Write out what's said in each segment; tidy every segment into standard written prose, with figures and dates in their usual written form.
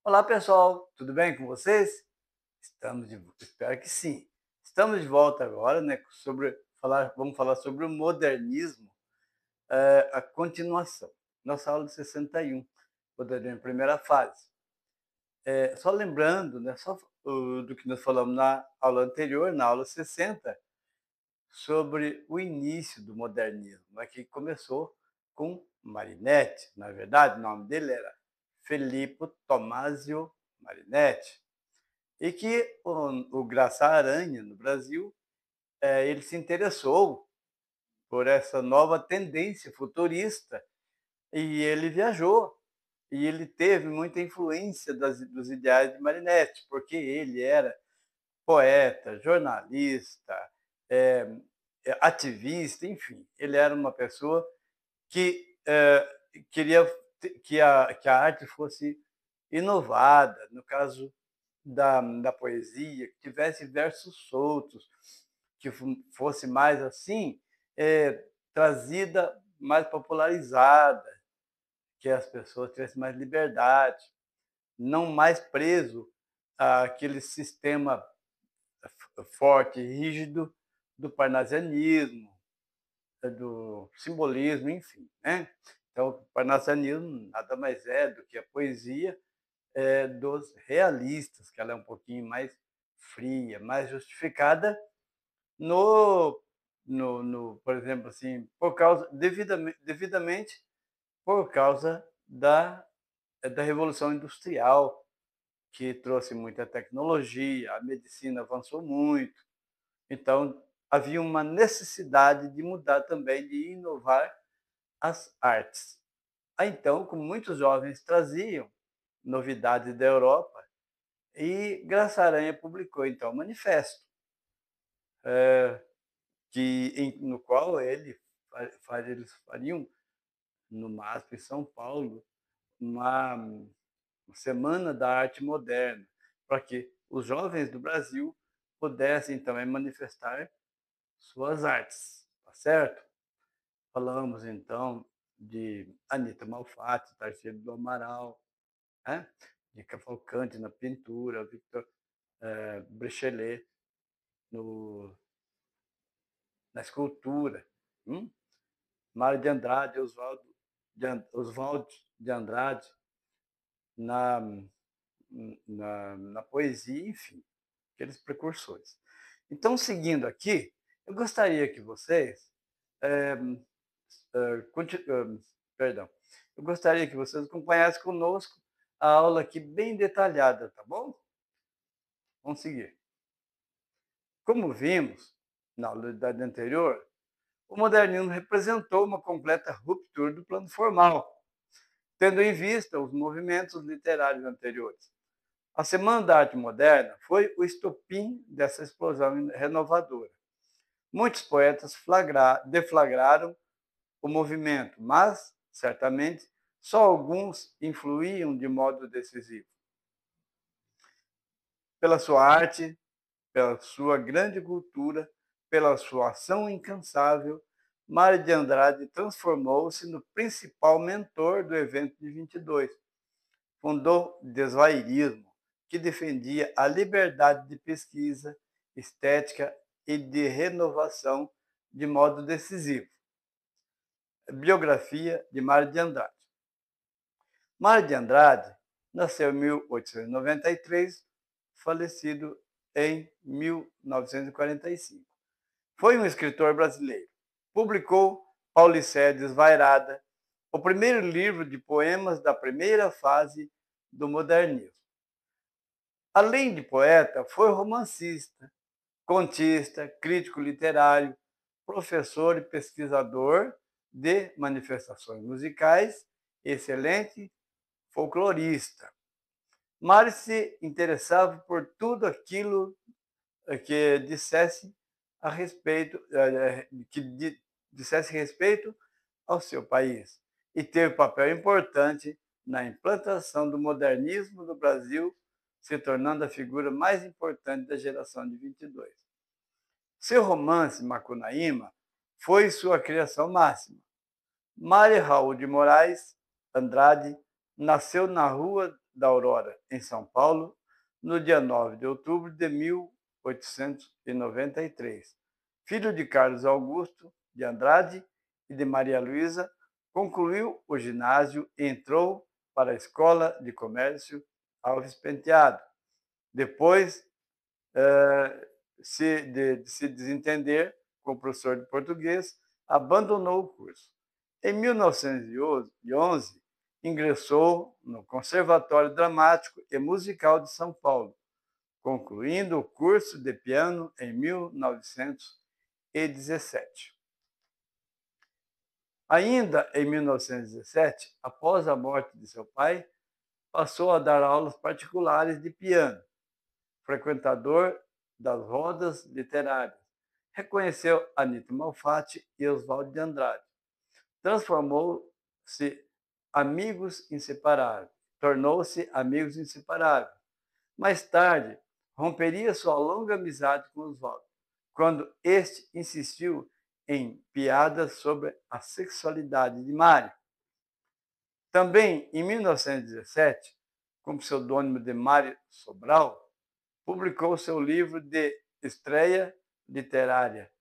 Olá, pessoal, tudo bem com vocês? Espero que sim. Estamos de volta agora, né, vamos falar sobre o modernismo, a continuação. Nossa aula de 61, modernismo primeira fase. Só lembrando, né, do que nós falamos na aula anterior, na aula 60, sobre o início do modernismo, né, que começou com Marinetti. Na verdade, o nome dele era Filippo Tommasio Marinetti. E que o Graça Aranha, no Brasil, ele se interessou por essa nova tendência futurista e ele viajou. E ele teve muita influência dos ideais de Marinetti, porque ele era poeta, jornalista, é, ativista, enfim. Ele era uma pessoa que queria que a arte fosse inovada, no caso da poesia, que tivesse versos soltos, que fosse mais assim, trazida, mais popularizada, que as pessoas tivessem mais liberdade, não mais preso àquele sistema forte, rígido do parnasianismo, do simbolismo, enfim, né? Então, o parnasianismo nada mais é do que a poesia dos realistas, que ela é um pouquinho mais fria, mais justificada por exemplo, assim, devidamente por causa da Revolução Industrial, que trouxe muita tecnologia, a medicina avançou muito. Então, havia uma necessidade de mudar também, de inovar as artes. Então, como muitos jovens traziam novidades da Europa, e Graça Aranha publicou, então, um manifesto, no qual eles fariam, no MASP em São Paulo, uma Semana da Arte Moderna, para que os jovens do Brasil pudessem também manifestar suas artes, tá certo? Falamos, então, de Anita Malfatti, Tarsila do Amaral, né? De Cavalcante na pintura, Victor Brechelet no, na escultura, Mário de Andrade, Oswald de Andrade na, na poesia, enfim, aqueles precursores. Então, seguindo aqui, eu gostaria que vocês, é, perdão, eu gostaria que vocês acompanhassem conosco a aula aqui bem detalhada, tá bom? Vamos seguir. Como vimos na aula anterior, o modernismo representou uma completa ruptura do plano formal, tendo em vista os movimentos literários anteriores. A Semana da Arte Moderna foi o estopim dessa explosão renovadora. Muitos poetas deflagraram o movimento, mas, certamente, só alguns influíam de modo decisivo. Pela sua arte, pela sua grande cultura, pela sua ação incansável, Mário de Andrade transformou-se no principal mentor do evento de 22. Fundou o desvairismo, que defendia a liberdade de pesquisa, estética e de renovação de modo decisivo. Biografia de Mário de Andrade. Mário de Andrade nasceu em 1893, falecido em 1945. Foi um escritor brasileiro. Publicou Paulicéia Desvairada, o primeiro livro de poemas da primeira fase do modernismo. Além de poeta, foi romancista, contista, crítico literário, professor e pesquisador de manifestações musicais, excelente folclorista. Mário se interessava por tudo aquilo que dissesse respeito ao seu país, e teve papel importante na implantação do modernismo no Brasil, se tornando a figura mais importante da geração de 22. Seu romance Macunaíma foi sua criação máxima. Mário Raul de Moraes Andrade nasceu na rua da Aurora, em São Paulo, no dia 9 de outubro de 1893. Filho de Carlos Augusto de Andrade e de Maria Luísa, concluiu o ginásio e entrou para a Escola de Comércio Alves Penteado. Depois de se desentender com o professor de português, abandonou o curso. Em 1911, ingressou no Conservatório Dramático e Musical de São Paulo, concluindo o curso de piano em 1917. Ainda em 1917, após a morte de seu pai, passou a dar aulas particulares de piano, frequentador das rodas literárias. Reconheceu Anita Malfatti e Oswald de Andrade. Tornou-se amigos inseparáveis. Mais tarde, romperia sua longa amizade com Oswald, quando este insistiu em piadas sobre a sexualidade de Mário. Também, em 1917, com o pseudônimo de Mário Sobral, publicou seu livro de estreia literária,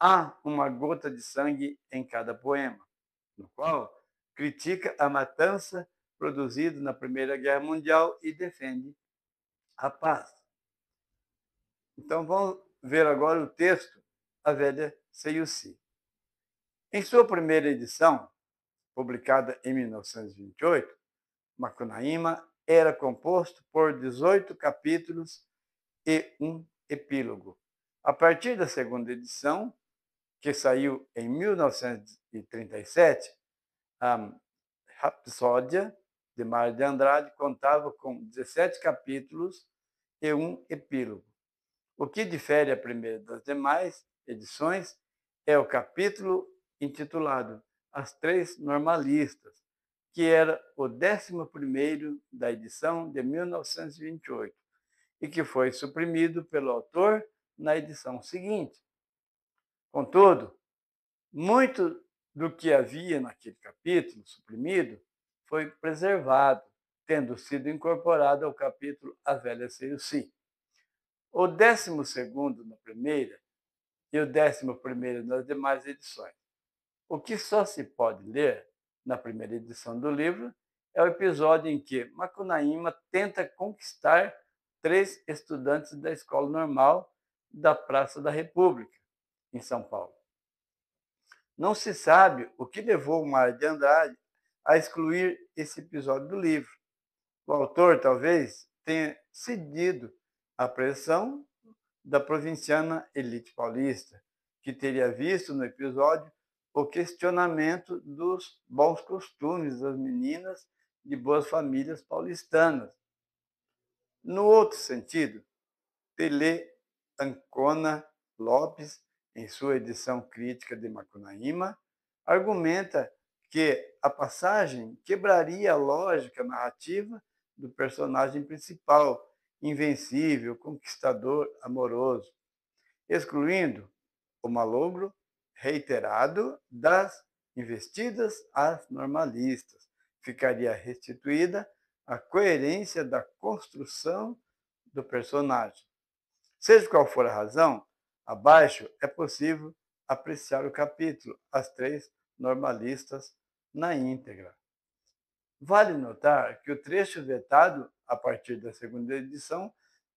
Há uma gota de sangue em cada poema, no qual critica a matança produzida na Primeira Guerra Mundial e defende a paz. Então vamos ver agora o texto A Velha Seiuci. Em sua primeira edição, publicada em 1928, Macunaíma era composto por 18 capítulos e um epílogo. A partir da segunda edição, que saiu em 1937, a Rapsódia de Mário de Andrade contava com 17 capítulos e um epílogo. O que difere a primeira das demais edições é o capítulo intitulado As Três Normalistas, que era o 11º da edição de 1928 e que foi suprimido pelo autor na edição seguinte. Contudo, muito do que havia naquele capítulo suprimido foi preservado, tendo sido incorporado ao capítulo A Velha Seiuci. O 12º na primeira e o 11º nas demais edições. O que só se pode ler na primeira edição do livro é o episódio em que Macunaíma tenta conquistar 3 estudantes da Escola Normal da Praça da República, em São Paulo. Não se sabe o que levou Mário de Andrade a excluir esse episódio do livro. O autor talvez tenha cedido à pressão da provinciana elite paulista, que teria visto no episódio o questionamento dos bons costumes das meninas de boas famílias paulistanas. No outro sentido, Tele Ancona Lopes, em sua edição crítica de Macunaíma, argumenta que a passagem quebraria a lógica narrativa do personagem principal, invencível, conquistador, amoroso, excluindo o malogro reiterado das investidas às normalistas. Ficaria restituída a coerência da construção do personagem. Seja qual for a razão, abaixo é possível apreciar o capítulo As Três Normalistas na íntegra. Vale notar que o trecho vetado a partir da segunda edição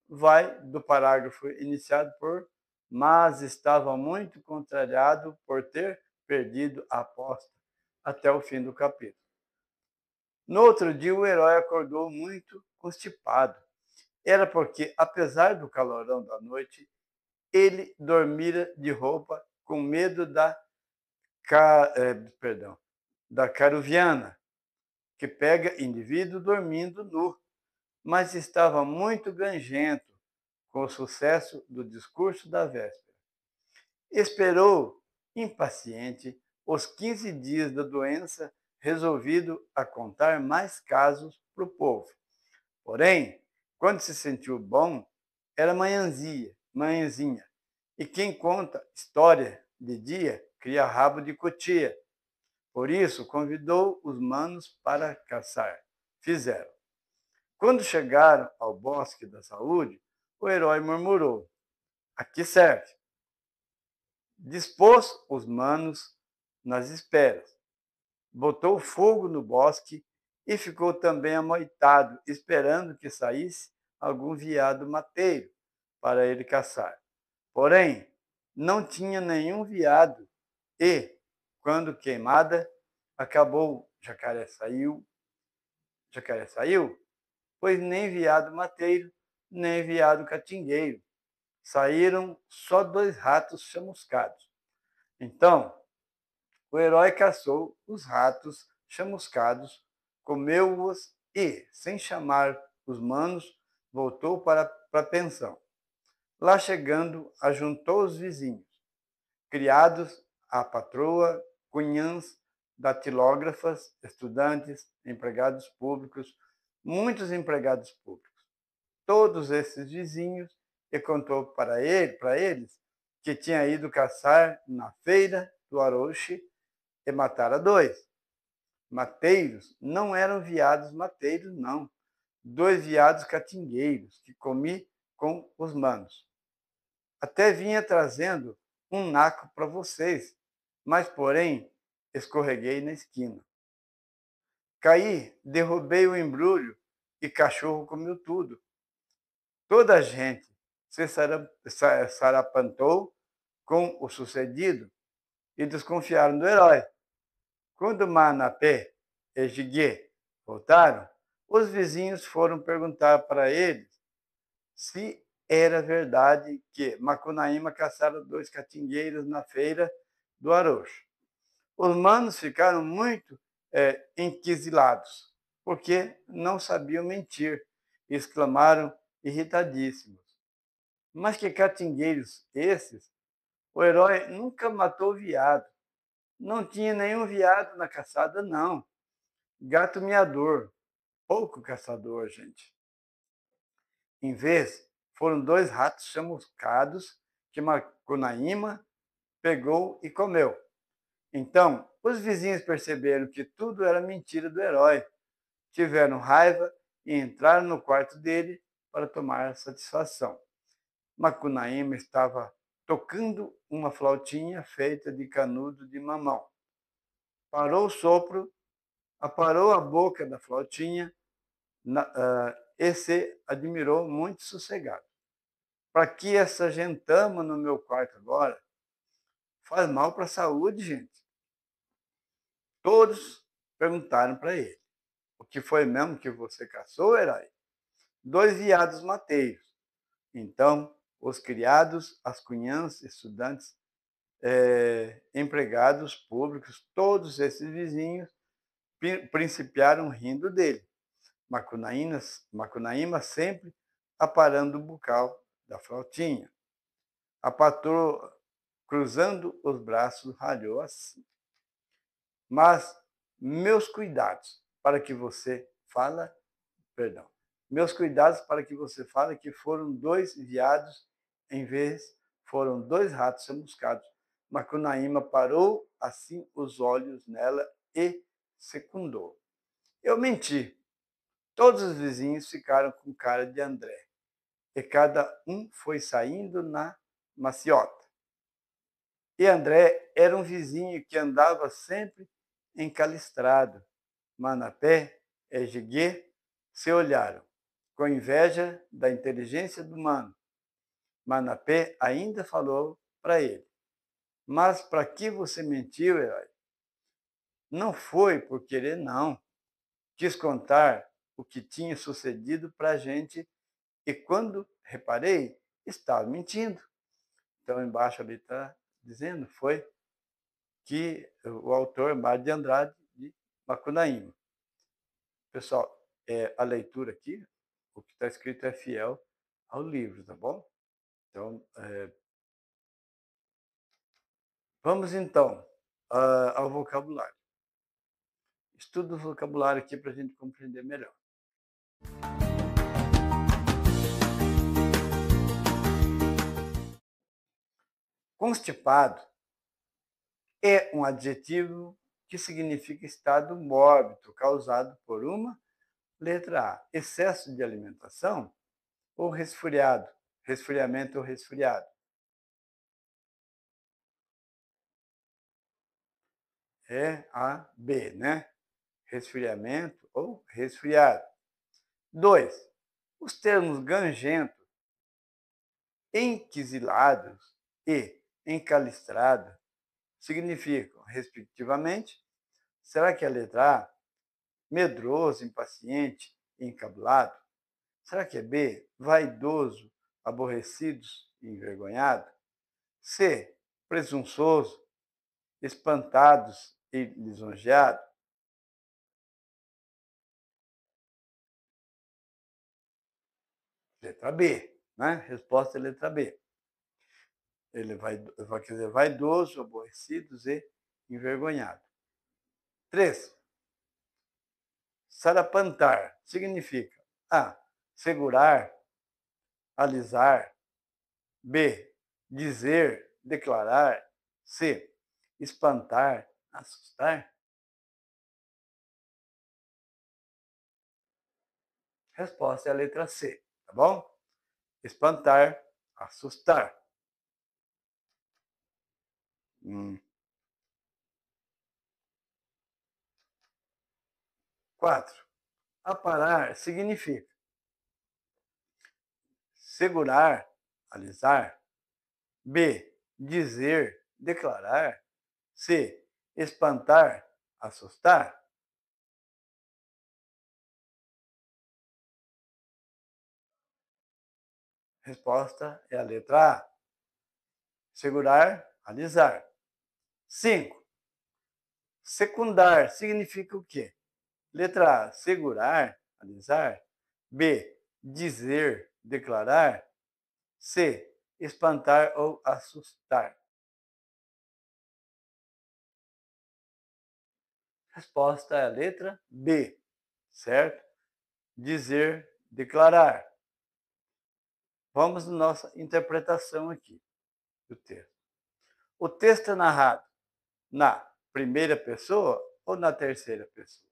vai do parágrafo iniciado por mas estava muito contrariado por ter perdido a aposta até o fim do capítulo. No outro dia, o herói acordou muito constipado. Era porque, apesar do calorão da noite, ele dormira de roupa com medo da caruviana, que pega indivíduo dormindo nu, mas estava muito gangento com o sucesso do discurso da véspera. Esperou, impaciente, os 15 dias da doença, resolvido a contar mais casos para o povo. Porém, quando se sentiu bom, era manhãzinha, e quem conta história de dia cria rabo de cotia. Por isso, convidou os manos para caçar. Fizeram. Quando chegaram ao bosque da saúde, o herói murmurou: aqui serve. Dispôs os manos nas esperas, botou fogo no bosque e ficou também amoitado, esperando que saísse algum veado mateiro para ele caçar. Porém, não tinha nenhum veado e, quando queimada, acabou, jacaré saiu, pois nem veado mateiro, nem veado catingueiro. Saíram só 2 ratos chamuscados. Então, o herói caçou os ratos chamuscados, comeu-os e, sem chamar os manos, voltou para a pensão. Lá chegando, ajuntou os vizinhos, criados, a patroa, cunhãs, datilógrafas, estudantes, empregados públicos, muitos empregados públicos. Todos esses vizinhos, e contou para eles que tinha ido caçar na feira do Arouche e matara 2. Mateiros não eram veados mateiros, não. 2 veados catingueiros que comi com os manos. Até vinha trazendo um naco para vocês, mas, porém, escorreguei na esquina. Caí, derrubei o embrulho e cachorro comeu tudo. Toda a gente se sarapantou com o sucedido e desconfiaram do herói. Quando Manapé e Jiguê voltaram, os vizinhos foram perguntar para eles se era verdade que Macunaíma caçara 2 catingueiros na feira do Aroucho. Os manos ficaram muito inquisilados, porque não sabiam mentir, e exclamaram irritadíssimos. Mas que catingueiros esses? O herói nunca matou veado. Não tinha nenhum veado na caçada, não. Gato miador, pouco caçador, gente. Em vez, foram 2 ratos chamuscados que Macunaíma pegou e comeu. Então, os vizinhos perceberam que tudo era mentira do herói. Tiveram raiva e entraram no quarto dele para tomar satisfação. Macunaíma estava tocando uma flautinha feita de canudo de mamão. Parou o sopro, aparou a boca da flautinha e se admirou muito sossegado. Para que essa gentama no meu quarto agora? Faz mal para a saúde, gente. Todos perguntaram para ele: o que foi mesmo que você caçou, herói? 2 veados mateiros. Então, os criados, as cunhãs, estudantes, empregados públicos, todos esses vizinhos principiaram rindo dele. Macunaíma sempre aparando o bocal da flautinha. A patroa, cruzando os braços, ralhou assim. Mas meus cuidados para que você meus cuidados para que você fale que foram 2 veados, em vez foram 2 ratos chamuscados. Macunaíma parou assim os olhos nela e secundou. Eu menti. Todos os vizinhos ficaram com cara de André, e cada um foi saindo na maciota. E André era um vizinho que andava sempre encalistrado. Manapé e Jiguê se olharam, com inveja da inteligência do mano. Manapé ainda falou para ele: mas para que você mentiu, herói? Não foi por querer, não. Quis contar o que tinha sucedido para a gente e quando reparei, estava mentindo. Então, embaixo ali está dizendo, foi que o autor, Mário de Andrade, de Macunaíma. Pessoal, a leitura aqui, o que está escrito é fiel ao livro, tá bom? Então, vamos então ao vocabulário. Estudo o vocabulário aqui para a gente compreender melhor. Constipado é um adjetivo que significa estado mórbido, causado por uma Letra A, excesso de alimentação ou resfriado? Resfriamento ou resfriado? É a B, né? Resfriamento ou resfriado. 2. Os termos gangento, enquisilados e encalistrado significam, respectivamente, será que é a letra A, medroso, impaciente e encabulado? Será que é B, vaidoso, aborrecidos e envergonhado? C, presunçoso, espantados e lisonjeado? Letra B, né? Resposta é letra B. Ele vai quer dizer vaidoso, aborrecidos e envergonhado. 3. Sarapantar significa A, segurar, alisar, B, dizer, declarar, C, espantar, assustar. Resposta é a letra C, tá bom? Espantar, assustar. 4. Aparar significa segurar, alisar, B, dizer, declarar, C, espantar, assustar. Resposta é a letra A. Segurar, alisar. 5. Secundar significa o quê? Letra A, segurar, alisar. B, dizer, declarar. C, espantar ou assustar. Resposta é a letra B, certo? Dizer, declarar. Vamos à nossa interpretação aqui do texto. O texto é narrado na primeira pessoa ou na terceira pessoa?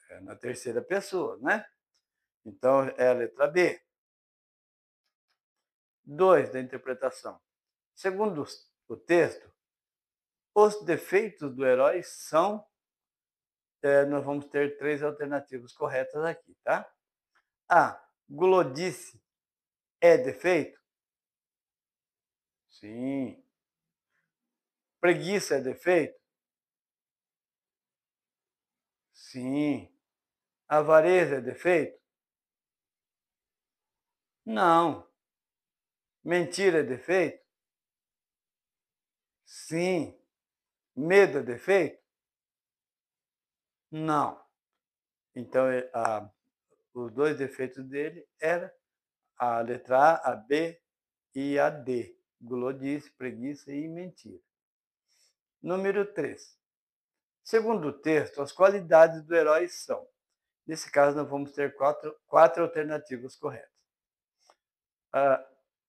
É na terceira pessoa, né? Então é a letra B. 2 da interpretação. Segundo o texto, os defeitos do herói são. Nós vamos ter 3 alternativas corretas aqui, tá? A. Gulodice é defeito? Sim. Preguiça é defeito? Sim. Avareza é defeito? Não. Mentira é defeito? Sim. Medo é defeito? Não. Então, os 2 defeitos dele eram a letra A B e a D. Gulodice, preguiça e mentira. Número 3. Segundo o texto, as qualidades do herói são. Nesse caso, nós vamos ter quatro alternativas corretas.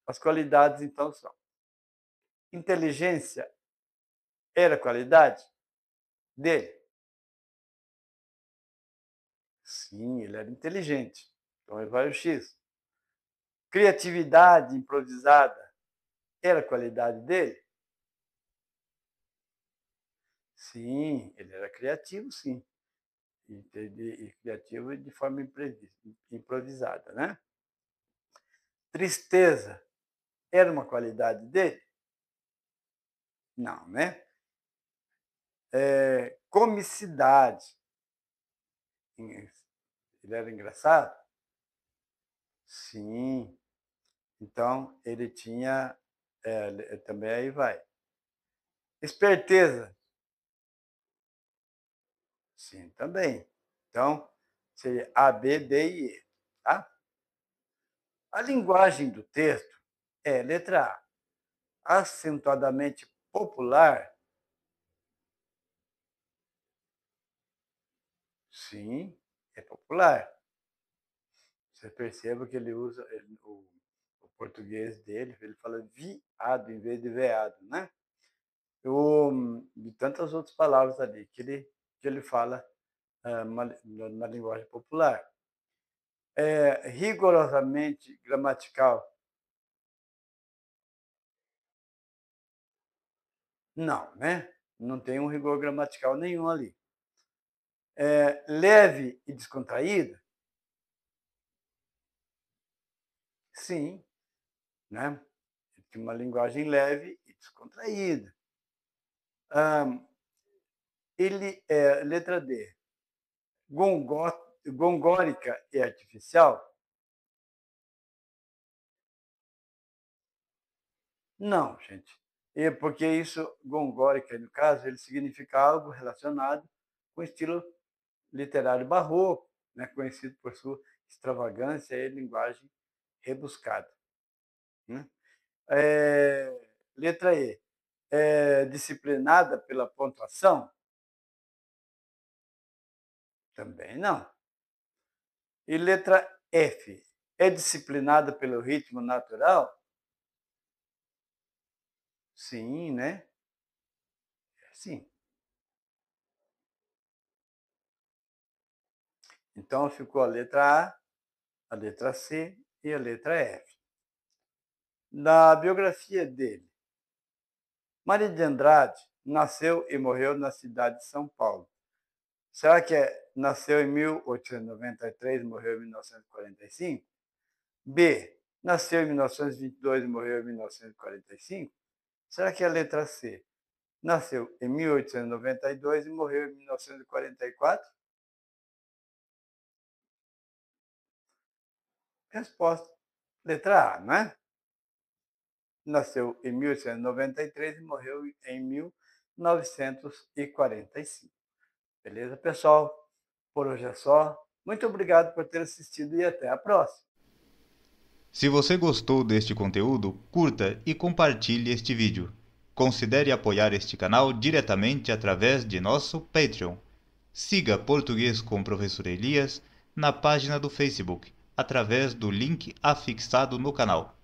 As qualidades, então, são: inteligência era qualidade dele? Sim, ele era inteligente. Então, ele vai o X. Criatividade improvisada era qualidade dele? Sim, ele era criativo, sim. E criativo de forma improvisada, né? Tristeza era uma qualidade dele? Não, né? Comicidade. Ele era engraçado? Sim. Então, ele tinha. Também aí vai. Esperteza? Sim, também. Então, seria A, B, D e E. Tá? A linguagem do texto é letra A, acentuadamente popular? Sim, é popular. Você perceba que ele usa o português dele, ele fala viado em vez de veado, né? de tantas outras palavras ali que ele fala na linguagem popular. É rigorosamente gramatical? Não, né? Não tem um rigor gramatical nenhum ali. É leve e descontraída? Sim, né? Tem uma linguagem leve e descontraída. Ele é, letra D, gongórica e artificial? Não, gente. Porque isso, gongórica, no caso, ele significa algo relacionado com o estilo literário barroco, né, conhecido por sua extravagância e linguagem rebuscada. Né? Letra E. Disciplinada pela pontuação? Também não. E letra F. É disciplinada pelo ritmo natural? Sim, né? Sim. Então ficou a letra A letra C e a letra F. Na biografia dele, Mário de Andrade nasceu e morreu na cidade de São Paulo. Será que nasceu em 1893 e morreu em 1945? B. Nasceu em 1922 e morreu em 1945? Será que é a letra C? Nasceu em 1892 e morreu em 1944? Resposta. Letra A, não é? Nasceu em 1893 e morreu em 1945. Beleza, pessoal? Por hoje é só. Muito obrigado por ter assistido e até a próxima. Se você gostou deste conteúdo, curta e compartilhe este vídeo. Considere apoiar este canal diretamente através de nosso Patreon. Siga Português com o Professor Elias na página do Facebook, através do link afixado no canal.